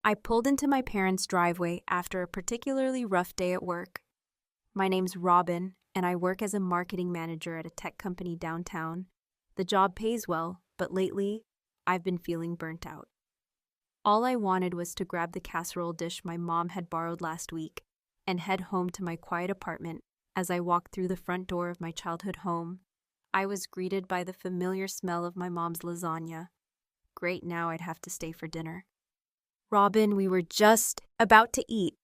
I pulled into my parents' driveway after a particularly rough day at work. My name's Robin, and I work as a marketing manager at a tech company downtown. The job pays well, but lately, I've been feeling burnt out. All I wanted was to grab the casserole dish my mom had borrowed last week and head home to my quiet apartment. As I walked through the front door of my childhood home, I was greeted by the familiar smell of my mom's lasagna. Great, now I'd have to stay for dinner. Robin, we were just about to eat.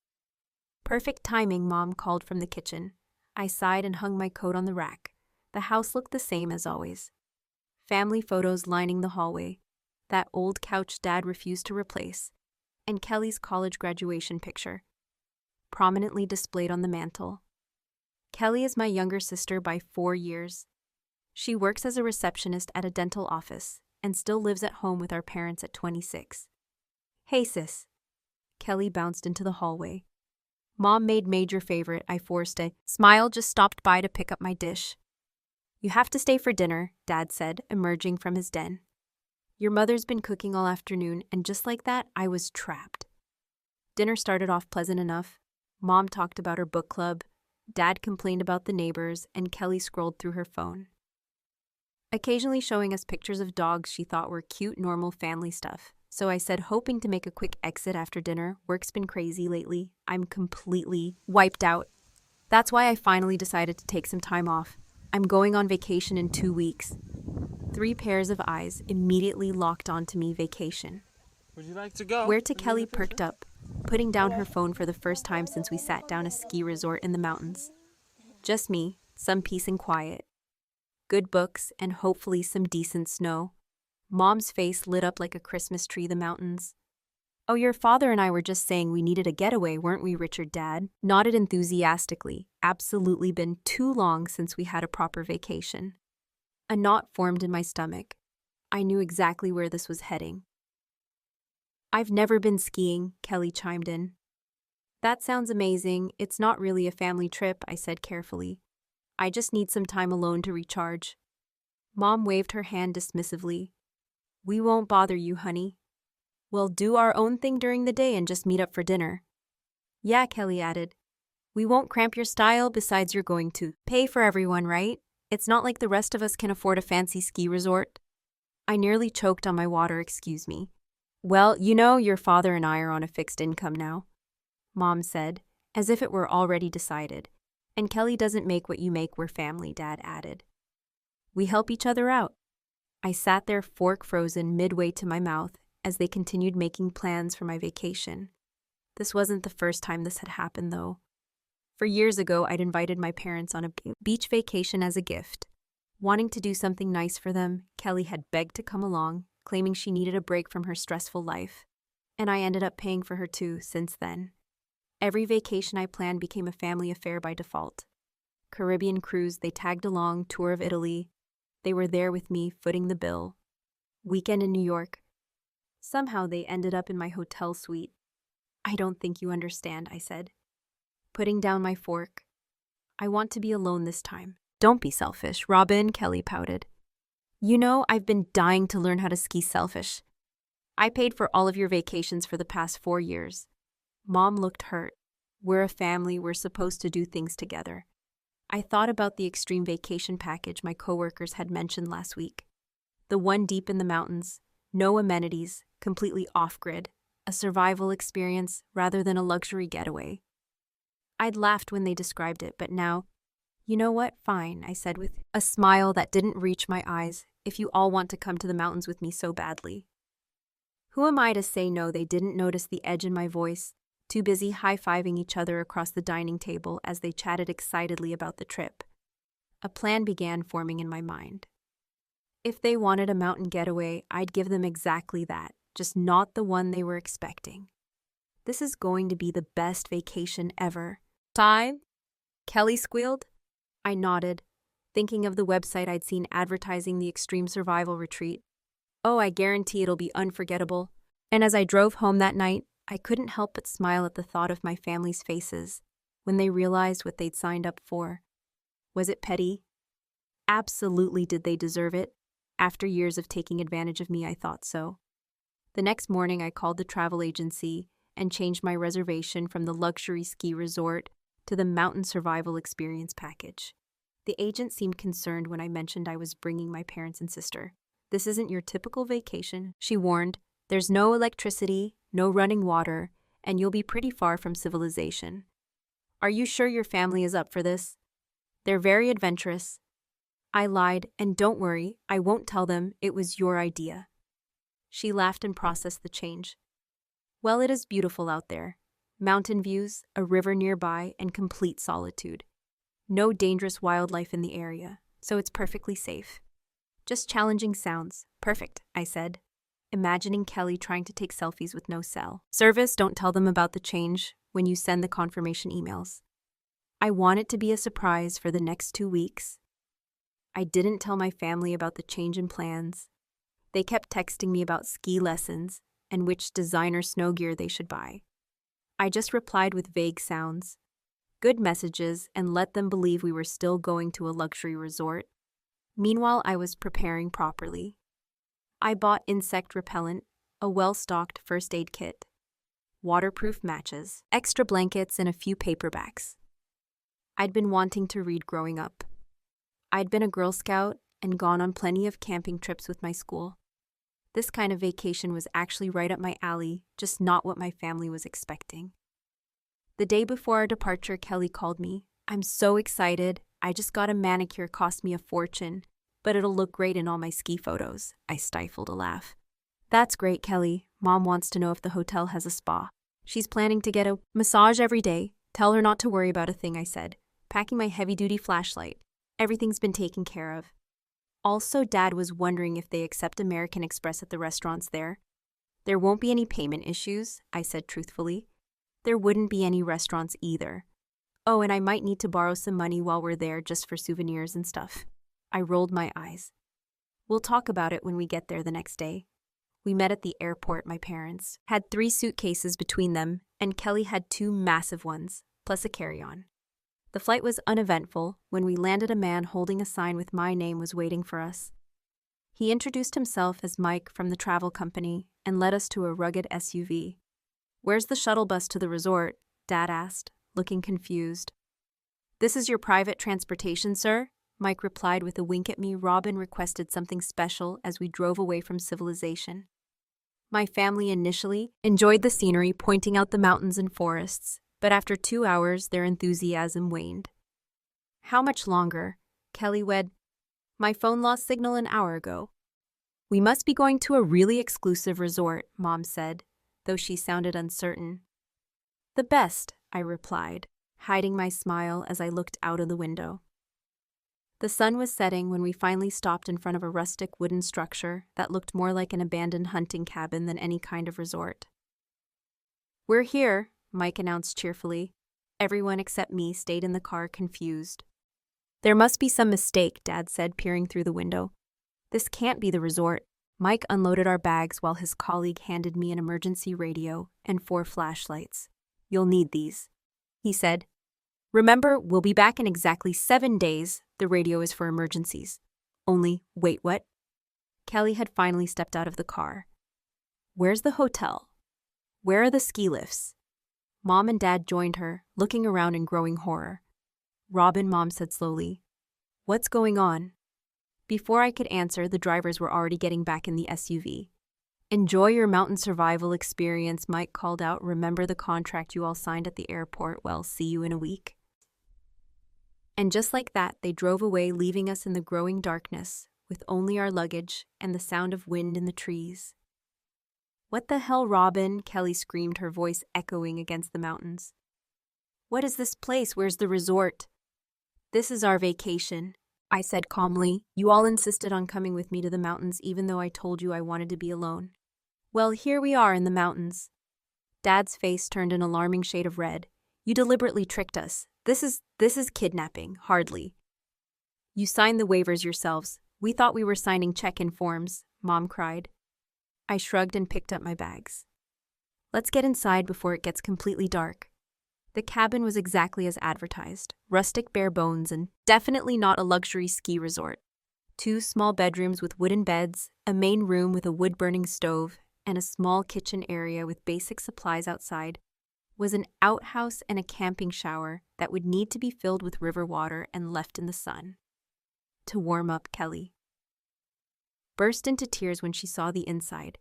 Perfect timing, Mom called from the kitchen. I sighed and hung my coat on the rack. The house looked the same as always. Family photos lining the hallway, that old couch Dad refused to replace, and Kelly's college graduation picture, prominently displayed on the mantel. Kelly is my younger sister by 4 years. She works as a receptionist at a dental office and still lives at home with our parents at 26. Hey sis. Kelly bounced into the hallway. Mom made major favorite. I forced a smile, just stopped by to pick up my dish. You have to stay for dinner, Dad said, emerging from his den. Your mother's been cooking all afternoon, and just like that, I was trapped. Dinner started off pleasant enough. Mom talked about her book club, Dad complained about the neighbors, and Kelly scrolled through her phone, occasionally showing us pictures of dogs she thought were cute, normal family stuff. So I said, hoping to make a quick exit after dinner. Work's been crazy lately. I'm completely wiped out. That's why I finally decided to take some time off. I'm going on vacation in 2 weeks. 3 pairs of eyes immediately locked onto me. Vacation. Would you like to go? Where to? Kelly perked up, putting down her phone for the first time since we sat down a ski resort in the mountains. Just me, some peace and quiet. Good books, and hopefully some decent snow. Mom's face lit up like a Christmas tree. The mountains. Oh, your father and I were just saying we needed a getaway, weren't we, Richard? Dad nodded enthusiastically. Absolutely, been too long since we had a proper vacation. A knot formed in my stomach. I knew exactly where this was heading. I've never been skiing, Kelly chimed in. That sounds amazing. It's not really a family trip, I said carefully. I just need some time alone to recharge. Mom waved her hand dismissively. We won't bother you, honey. We'll do our own thing during the day and just meet up for dinner. Yeah, Kelly added. We won't cramp your style, besides you're going to pay for everyone, right? It's not like the rest of us can afford a fancy ski resort. I nearly choked on my water, excuse me. Well, you know, your father and I are on a fixed income now, Mom said, as if it were already decided. And Kelly doesn't make what you make, we're family, Dad added. We help each other out. I sat there, fork frozen midway to my mouth, as they continued making plans for my vacation. This wasn't the first time this had happened, though. For years ago, I'd invited my parents on a beach vacation as a gift. Wanting to do something nice for them, Kelly had begged to come along, claiming she needed a break from her stressful life. And I ended up paying for her too, since then. Every vacation I planned became a family affair by default. Caribbean cruise, they tagged along, tour of Italy. They were there with me, footing the bill. Weekend in New York. Somehow they ended up in my hotel suite. I don't think you understand, I said, putting down my fork. I want to be alone this time. Don't be selfish, Robin, Kelly pouted. You know, I've been dying to learn how to ski selfish. I paid for all of your vacations for the past 4 years. Mom looked hurt. We're a family, we're supposed to do things together. I thought about the extreme vacation package my coworkers had mentioned last week. The one deep in the mountains, no amenities, completely off-grid, a survival experience rather than a luxury getaway. I'd laughed when they described it, but now, you know what, fine, I said with a smile that didn't reach my eyes, if you all want to come to the mountains with me so badly. Who am I to say no? They didn't notice the edge in my voice, too busy high-fiving each other across the dining table as they chatted excitedly about the trip. A plan began forming in my mind. If they wanted a mountain getaway, I'd give them exactly that, just not the one they were expecting. This is going to be the best vacation ever. Time? Kelly squealed. I nodded, thinking of the website I'd seen advertising the extreme survival retreat. Oh, I guarantee it'll be unforgettable. And as I drove home that night, I couldn't help but smile at the thought of my family's faces when they realized what they'd signed up for. Was it petty? Absolutely did they deserve it. After years of taking advantage of me, I thought so. The next morning, I called the travel agency and changed my reservation from the luxury ski resort to the mountain survival experience package. The agent seemed concerned when I mentioned I was bringing my parents and sister. "This isn't your typical vacation," she warned. "There's no electricity, no running water, and you'll be pretty far from civilization. Are you sure your family is up for this? They're very adventurous." I lied, "And don't worry, I won't tell them it was your idea." She laughed and processed the change. "Well, it is beautiful out there. Mountain views, a river nearby, and complete solitude. No dangerous wildlife in the area, so it's perfectly safe. Just challenging sounds. Perfect," I said, imagining Kelly trying to take selfies with no cell service. "Don't tell them about the change when you send the confirmation emails. I want it to be a surprise for the next 2 weeks." I didn't tell my family about the change in plans. They kept texting me about ski lessons and which designer snow gear they should buy. I just replied with vague sounds, good messages, and let them believe we were still going to a luxury resort. Meanwhile, I was preparing properly. I bought insect repellent, a well-stocked first aid kit, waterproof matches, extra blankets, and a few paperbacks. I'd been wanting to read growing up. I'd been a Girl Scout and gone on plenty of camping trips with my school. This kind of vacation was actually right up my alley, just not what my family was expecting. The day before our departure, Kelly called me. "I'm so excited. I just got a manicure, cost me a fortune, but it'll look great in all my ski photos." I stifled a laugh. "That's great, Kelly. Mom wants to know if the hotel has a spa. She's planning to get a massage every day. Tell her not to worry about a thing," I said, packing my heavy-duty flashlight. "Everything's been taken care of. Also, Dad was wondering if they accept American Express at the restaurants there." "There won't be any payment issues," I said truthfully. "There wouldn't be any restaurants either. Oh, and I might need to borrow some money while we're there just for souvenirs and stuff." I rolled my eyes. "We'll talk about it when we get there the next day." We met at the airport. My parents had 3 suitcases between them, and Kelly had 2 massive ones, plus a carry-on. The flight was uneventful. When we landed, a man holding a sign with my name was waiting for us. He introduced himself as Mike from the travel company and led us to a rugged SUV. "Where's the shuttle bus to the resort?" Dad asked, looking confused. "This is your private transportation, sir," Mike replied with a wink at me. Robin requested something special as we drove away from civilization. My family initially enjoyed the scenery, pointing out the mountains and forests, but after 2 hours, their enthusiasm waned. "How much longer?" Kelly wed. "My phone lost signal an hour ago." "We must be going to a really exclusive resort," Mom said, though she sounded uncertain. "The best," I replied, hiding my smile as I looked out of the window. The sun was setting when we finally stopped in front of a rustic wooden structure that looked more like an abandoned hunting cabin than any kind of resort. "We're here," Mike announced cheerfully. Everyone except me stayed in the car, confused. "There must be some mistake," Dad said, peering through the window. "This can't be the resort." Mike unloaded our bags while his colleague handed me an emergency radio and 4 flashlights. "You'll need these," he said. "Remember, we'll be back in exactly 7 days. The radio is for emergencies." Only, wait, what? Kelly had finally stepped out of the car. "Where's the hotel? Where are the ski lifts?" Mom and Dad joined her, looking around in growing horror. "Robin," Mom said slowly, "what's going on?" Before I could answer, the drivers were already getting back in the SUV. "Enjoy your mountain survival experience," Mike called out. "Remember the contract you all signed at the airport? Well, see you in a week." And just like that, they drove away, leaving us in the growing darkness, with only our luggage and the sound of wind in the trees. "What the hell, Robin?" Kelly screamed, her voice echoing against the mountains. "What is this place? Where's the resort?" "This is our vacation," I said calmly. "You all insisted on coming with me to the mountains, even though I told you I wanted to be alone. Well, here we are in the mountains." Dad's face turned an alarming shade of red. "You deliberately tricked us. This is kidnapping, hardly." "You signed the waivers yourselves. We thought we were signing check-in forms," Mom cried. I shrugged and picked up my bags. "Let's get inside before it gets completely dark." The cabin was exactly as advertised, rustic, bare bones, and definitely not a luxury ski resort. 2 small bedrooms with wooden beds, a main room with a wood-burning stove, and a small kitchen area with basic supplies outside, was an outhouse and a camping shower that would need to be filled with river water and left in the sun. To warm up, Kelly burst into tears when she saw the inside.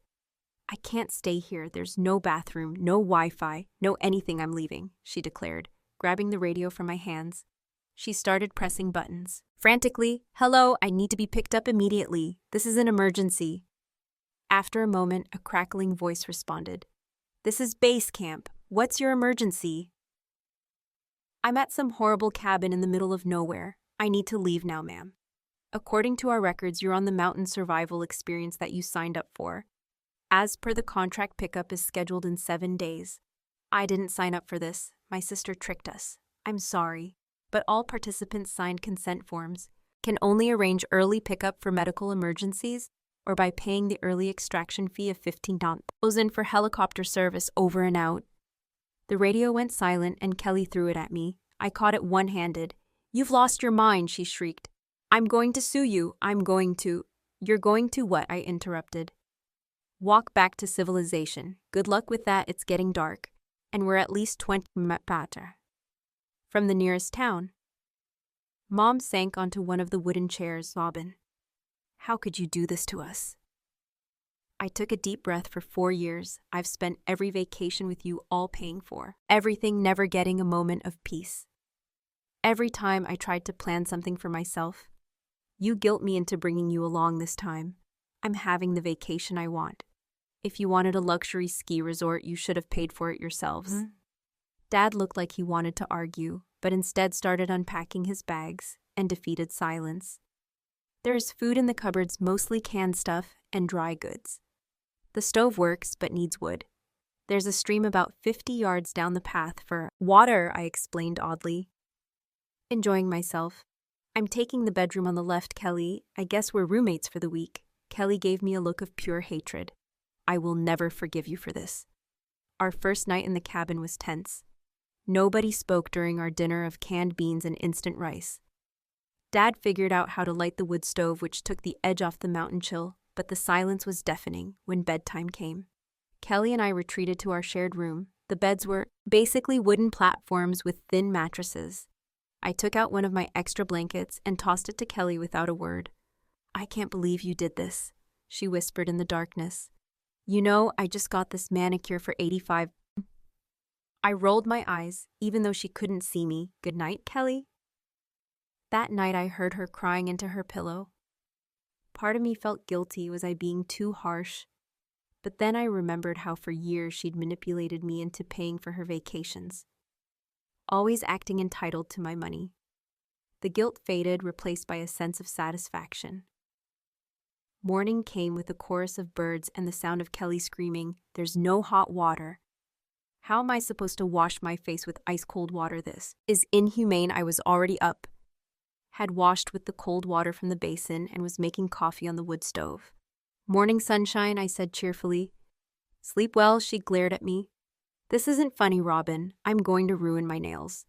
"I can't stay here. There's no bathroom, no Wi-Fi, no anything. I'm leaving," she declared, grabbing the radio from my hands. She started pressing buttons. Frantically, "Hello, I need to be picked up immediately. This is an emergency." After a moment, a crackling voice responded. "This is base camp. What's your emergency?" "I'm at some horrible cabin in the middle of nowhere. I need to leave now, ma'am. According to our records, you're on the mountain survival experience that you signed up for. As per the contract, pickup is scheduled in 7 days. I didn't sign up for this. My sister tricked us. I'm sorry, but all participants signed consent forms. Can only arrange early pickup for medical emergencies or by paying the early extraction fee of $15 for helicopter service over and out." The radio went silent and Kelly threw it at me. I caught it one-handed. "You've lost your mind," she shrieked. "I'm going to sue you. I'm going to—" "You're going to what?" I interrupted. "Walk back to civilization. Good luck with that. It's getting dark, and we're at least 20 minutes from the nearest town." Mom sank onto one of the wooden chairs, sobbing. "How could you do this to us?" I took a deep breath. "For 4 years, I've spent every vacation with you, all paying for everything, never getting a moment of peace. Every time I tried to plan something for myself, you guilt me into bringing you along this time. I'm having the vacation I want. If you wanted a luxury ski resort, you should have paid for it yourselves." Dad looked like he wanted to argue, but instead started unpacking his bags and defeated silence. "There's food in the cupboards, mostly canned stuff and dry goods. The stove works but needs wood. There's a stream about 50 yards down the path for water," I explained oddly. Enjoying myself. "I'm taking the bedroom on the left, Kelly. I guess we're roommates for the week." Kelly gave me a look of pure hatred. "I will never forgive you for this." Our first night in the cabin was tense. Nobody spoke during our dinner of canned beans and instant rice. Dad figured out how to light the wood stove, which took the edge off the mountain chill, but the silence was deafening when bedtime came. Kelly and I retreated to our shared room. The beds were basically wooden platforms with thin mattresses. I took out one of my extra blankets and tossed it to Kelly without a word. "I can't believe you did this," she whispered in the darkness. "You know, I just got this manicure for $85. I rolled my eyes, even though she couldn't see me. "Good night, Kelly." That night I heard her crying into her pillow. Part of me felt guilty. Was I being too harsh? But then I remembered how for years she'd manipulated me into paying for her vacations, always acting entitled to my money. The guilt faded, replaced by a sense of satisfaction. Morning came with a chorus of birds and the sound of Kelly screaming, "There's no hot water. How am I supposed to wash my face with ice-cold water? This is inhumane." I was already up, had washed with the cold water from the basin, and was making coffee on the wood stove. "Morning sunshine," I said cheerfully. "Sleep well," she glared at me. "This isn't funny, Robin. I'm going to ruin my nails.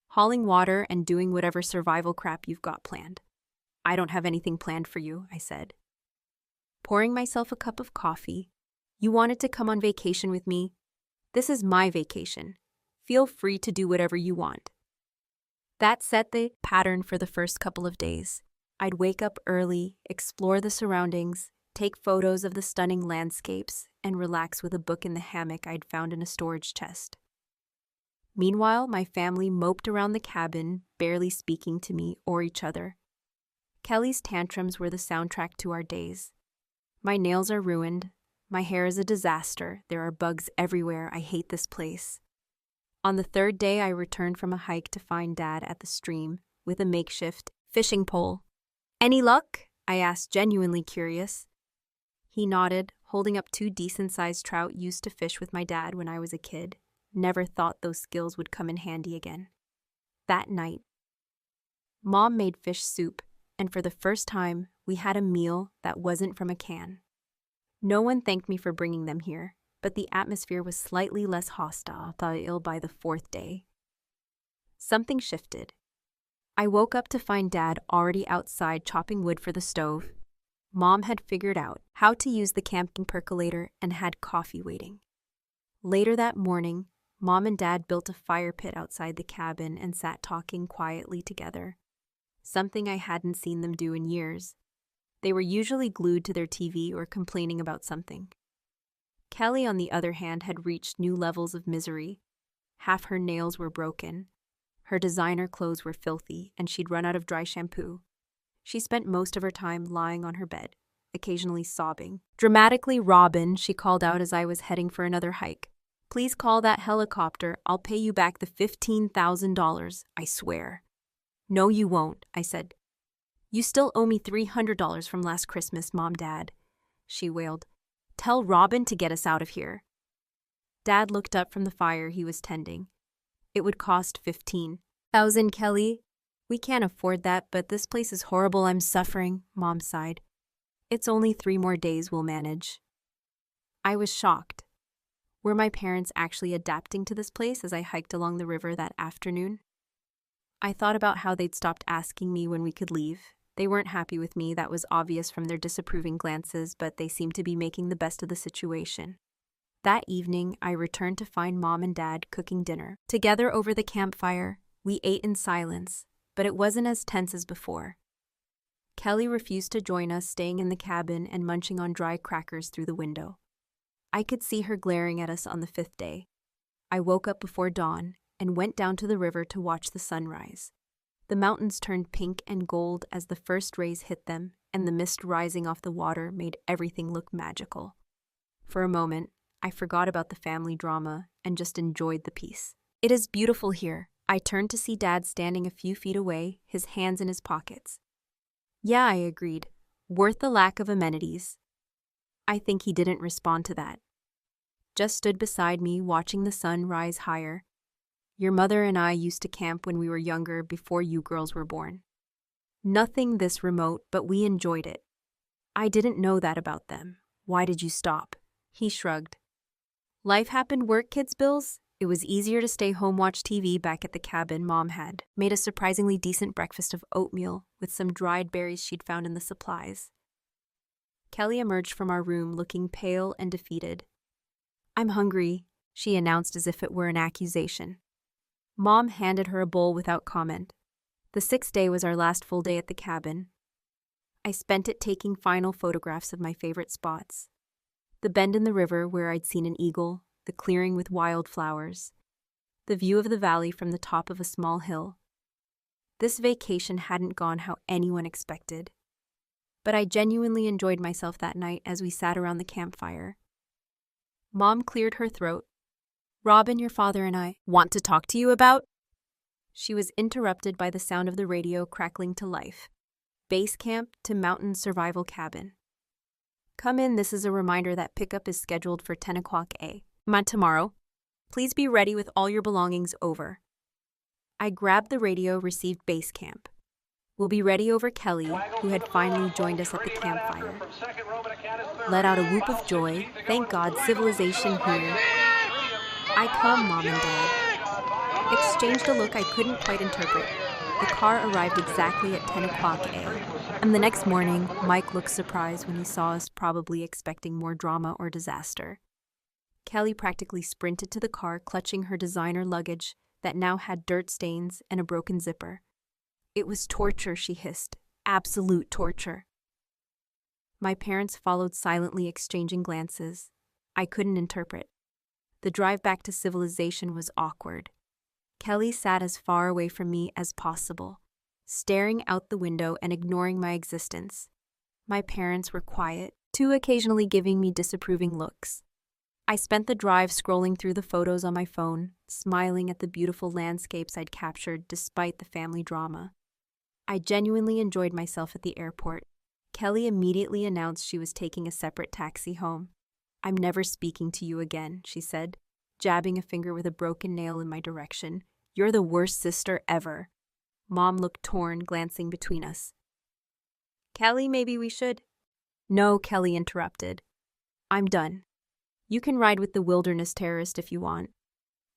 Hauling water and doing whatever survival crap you've got planned." "I don't have anything planned for you," I said, pouring myself a cup of coffee. "You wanted to come on vacation with me. This is my vacation. Feel free to do whatever you want." That set the pattern for the first couple of days. I'd wake up early, explore the surroundings, take photos of the stunning landscapes, and relax with a book in the hammock I'd found in a storage chest. Meanwhile, my family moped around the cabin, barely speaking to me or each other. Kelly's tantrums were the soundtrack to our days. "My nails are ruined. My hair is a disaster. There are bugs everywhere. I hate this place." On the 3rd day, I returned from a hike to find Dad at the stream with a makeshift fishing pole. "Any luck?" I asked, genuinely curious. He nodded, holding up 2 decent-sized trout used to fish with my dad when I was a kid. Never thought those skills would come in handy again. That night, Mom made fish soup, and for the first time, we had a meal that wasn't from a can. No one thanked me for bringing them here, but the atmosphere was slightly less hostile by the 4th day. Something shifted. I woke up to find Dad already outside chopping wood for the stove. Mom had figured out how to use the camping percolator, and had coffee waiting. Later that morning, Mom and Dad built a fire pit outside the cabin and sat talking quietly together, something I hadn't seen them do in years. They were usually glued to their TV or complaining about something. Kelly, on the other hand, had reached new levels of misery. Half her nails were broken. Her designer clothes were filthy, and she'd run out of dry shampoo. She spent most of her time lying on her bed, occasionally sobbing. Dramatically, "Robin," she called out as I was heading for another hike. "Please call that helicopter. I'll pay you back the $15,000, I swear." "No, you won't," I said. "You still owe me $300 from last Christmas, Mom, Dad," she wailed. "Tell Robin to get us out of here." Dad looked up from the fire he was tending. "It would cost $15,000, Kelly. We can't afford that, but this place is horrible. I'm suffering," Mom sighed. "It's only 3 more days, we'll manage." I was shocked. Were my parents actually adapting to this place as I hiked along the river that afternoon? I thought about how they'd stopped asking me when we could leave. They weren't happy with me, that was obvious from their disapproving glances, but they seemed to be making the best of the situation. That evening, I returned to find Mom and Dad cooking dinner. Together over the campfire, we ate in silence, but it wasn't as tense as before. Kelly refused to join us, staying in the cabin and munching on dry crackers through the window. I could see her glaring at us on the 5th day. I woke up before dawn and went down to the river to watch the sunrise. The mountains turned pink and gold as the first rays hit them, and the mist rising off the water made everything look magical. For a moment, I forgot about the family drama and just enjoyed the peace. "It is beautiful here." I turned to see Dad standing a few feet away, his hands in his pockets. "Yeah," I agreed. "Worth the lack of amenities." I think he didn't respond to that. Just stood beside me, watching the sun rise higher. "Your mother and I used to camp when we were younger, before you girls were born. Nothing this remote, but we enjoyed it." "I didn't know that about them. Why did you stop?" He shrugged. "Life happened, work, kids' bills. It was easier to stay home, watch TV back at the cabin. Mom had made a surprisingly decent breakfast of oatmeal with some dried berries she'd found in the supplies." Kelly emerged from our room looking pale and defeated. "I'm hungry," she announced as if it were an accusation. Mom handed her a bowl without comment. The 6th day was our last full day at the cabin. I spent it taking final photographs of my favorite spots. The bend in the river where I'd seen an eagle, the clearing with wildflowers, the view of the valley from the top of a small hill. This vacation hadn't gone how anyone expected. But I genuinely enjoyed myself that night as we sat around the campfire. Mom cleared her throat. "Robin, your father and I want to talk to you about..." She was interrupted by the sound of the radio crackling to life. "Base camp to mountain survival cabin. Come in, this is a reminder that pickup is scheduled for 10 o'clock a.m. tomorrow. Please be ready with all your belongings over." I grabbed the radio, received base camp. "We'll be ready over." Kelly, who had finally joined us at the campfire, let out a whoop of joy. "Thank God, civilization here." I come, Mom and Dad exchanged a look I couldn't quite interpret. The car arrived exactly at 10 o'clock a.m. And the next morning, Mike looked surprised when he saw us, probably expecting more drama or disaster. Kelly practically sprinted to the car, clutching her designer luggage that now had dirt stains and a broken zipper. "It was torture," she hissed. "Absolute torture." My parents followed silently, exchanging glances. I couldn't interpret. The drive back to civilization was awkward. Kelly sat as far away from me as possible, staring out the window and ignoring my existence. My parents were quiet, too, occasionally giving me disapproving looks. I spent the drive scrolling through the photos on my phone, smiling at the beautiful landscapes I'd captured despite the family drama. I genuinely enjoyed myself at the airport. Kelly immediately announced she was taking a separate taxi home. "I'm never speaking to you again," she said, jabbing a finger with a broken nail in my direction. "You're the worst sister ever." Mom looked torn, glancing between us. "Kelly, maybe we should..." "No," Kelly interrupted. "I'm done. You can ride with the wilderness terrorist if you want."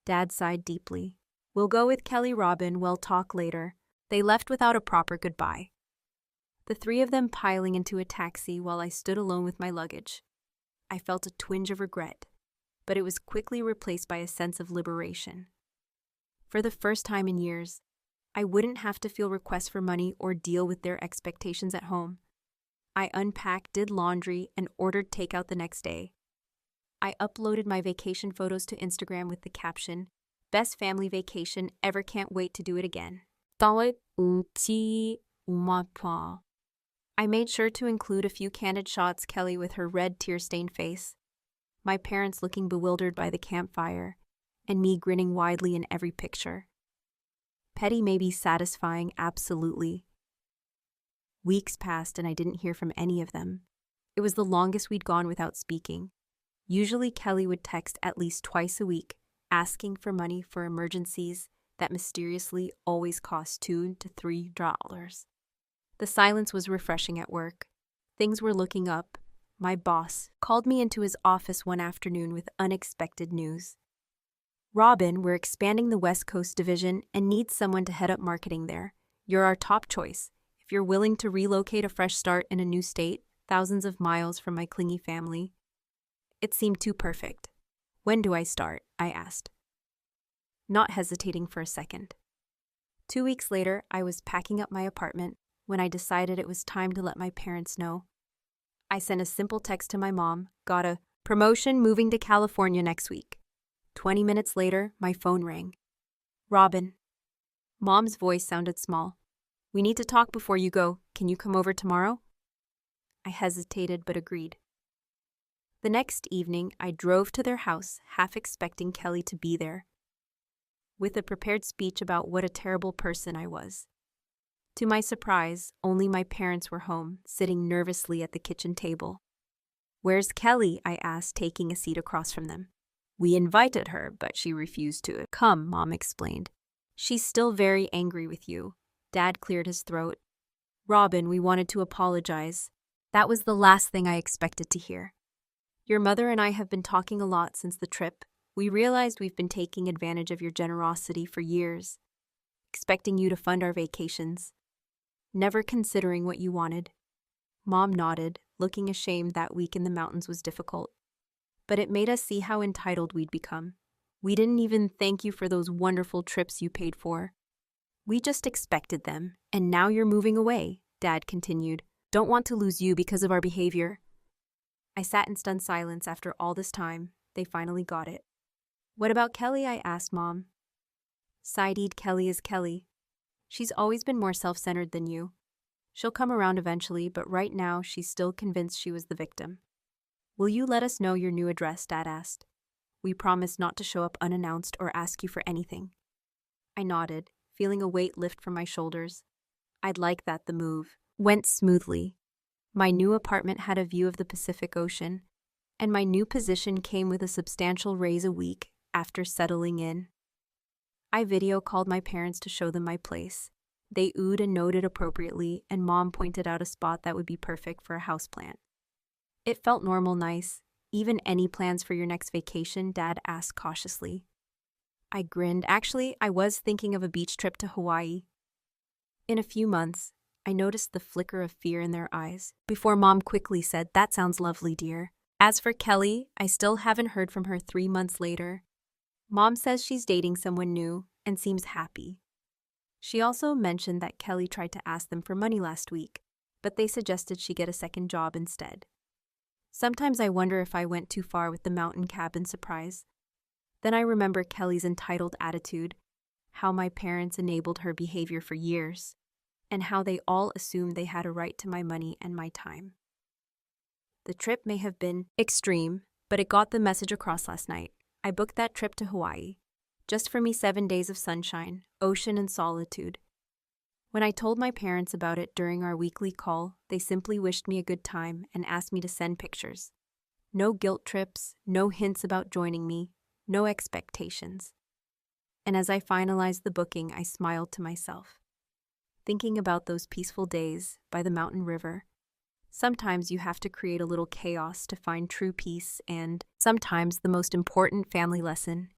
Dad sighed deeply. "We'll go with Kelly, Robin. We'll talk later." They left without a proper goodbye. the three of them piling into a taxi while I stood alone with my luggage. I felt a twinge of regret, but it was quickly replaced by a sense of liberation. For the first time in years, I wouldn't have to feel requests for money or deal with their expectations at home. I unpacked, did laundry, and ordered takeout the next day. I uploaded my vacation photos to Instagram with the caption, "Best family vacation ever, can't wait to do it again." I made sure to include a few candid shots, Kelly with her red tear-stained face, my parents looking bewildered by the campfire, and me grinning widely in every picture. Petty may be satisfying, absolutely. Weeks passed and I didn't hear from any of them. It was the longest we'd gone without speaking. Usually Kelly would text at least twice a week, asking for money for emergencies that mysteriously always cost $2 to $3. The silence was refreshing at work. Things were looking up. My boss called me into his office one afternoon with unexpected news. "Robin, we're expanding the West Coast division and need someone to head up marketing there. You're our top choice. If you're willing to relocate, a fresh start in a new state, thousands of miles from my clingy family." It seemed too perfect. "When do I start?" I asked, not hesitating for a second. 2 weeks later, I was packing up my apartment when I decided it was time to let my parents know. I sent a simple text to my mom, "Got a promotion, moving to California next week." 20 minutes later, my phone rang. "Robin." Mom's voice sounded small. "We need to talk before you go. Can you come over tomorrow?" I hesitated but agreed. The next evening, I drove to their house, half expecting Kelly to be there, with a prepared speech about what a terrible person I was. To my surprise, only my parents were home, sitting nervously at the kitchen table. "Where's Kelly?" I asked, taking a seat across from them. "We invited her, but she refused to come," Mom explained. "She's still very angry with you." Dad cleared his throat. "Robin, we wanted to apologize." That was the last thing I expected to hear. "Your mother and I have been talking a lot since the trip. We realized we've been taking advantage of your generosity for years, expecting you to fund our vacations, never considering what you wanted." Mom nodded, looking ashamed. That week in the mountains was difficult, but it made us see how entitled we'd become. "We didn't even thank you for those wonderful trips you paid for. We just expected them, and now you're moving away," Dad continued. "Don't want to lose you because of our behavior." I sat in stunned silence. After all this time, they finally got it. "What about Kelly?" I asked Mom. Sighed. "Kelly is Kelly. She's always been more self-centered than you. She'll come around eventually, but right now she's still convinced she was the victim." "Will you let us know your new address?" Dad asked. "We promise not to show up unannounced or ask you for anything." I nodded, feeling a weight lift from my shoulders. I'd like that. The move went smoothly. My new apartment had a view of the Pacific Ocean, and my new position came with a substantial raise a week after settling in. I video called my parents to show them my place. They oohed and nodded appropriately, and Mom pointed out a spot that would be perfect for a houseplant. It felt normal, nice. "Even any plans for your next vacation?" Dad asked cautiously. I grinned. "Actually, I was thinking of a beach trip to Hawaii." In a few months, I noticed the flicker of fear in their eyes, before Mom quickly said, "That sounds lovely, dear." As for Kelly, I still haven't heard from her 3 months later. Mom says she's dating someone new and seems happy. She also mentioned that Kelly tried to ask them for money last week, but they suggested she get a second job instead. Sometimes I wonder if I went too far with the mountain cabin surprise. Then I remember Kelly's entitled attitude, how my parents enabled her behavior for years, and how they all assumed they had a right to my money and my time. The trip may have been extreme, but it got the message across last night. I booked that trip to Hawaii, just for me. 7 days of sunshine, ocean, and solitude. When I told my parents about it during our weekly call, they simply wished me a good time and asked me to send pictures. No guilt trips, no hints about joining me, no expectations. And as I finalized the booking, I smiled to myself, thinking about those peaceful days by the mountain river. Sometimes you have to create a little chaos to find true peace, and sometimes the most important family lesson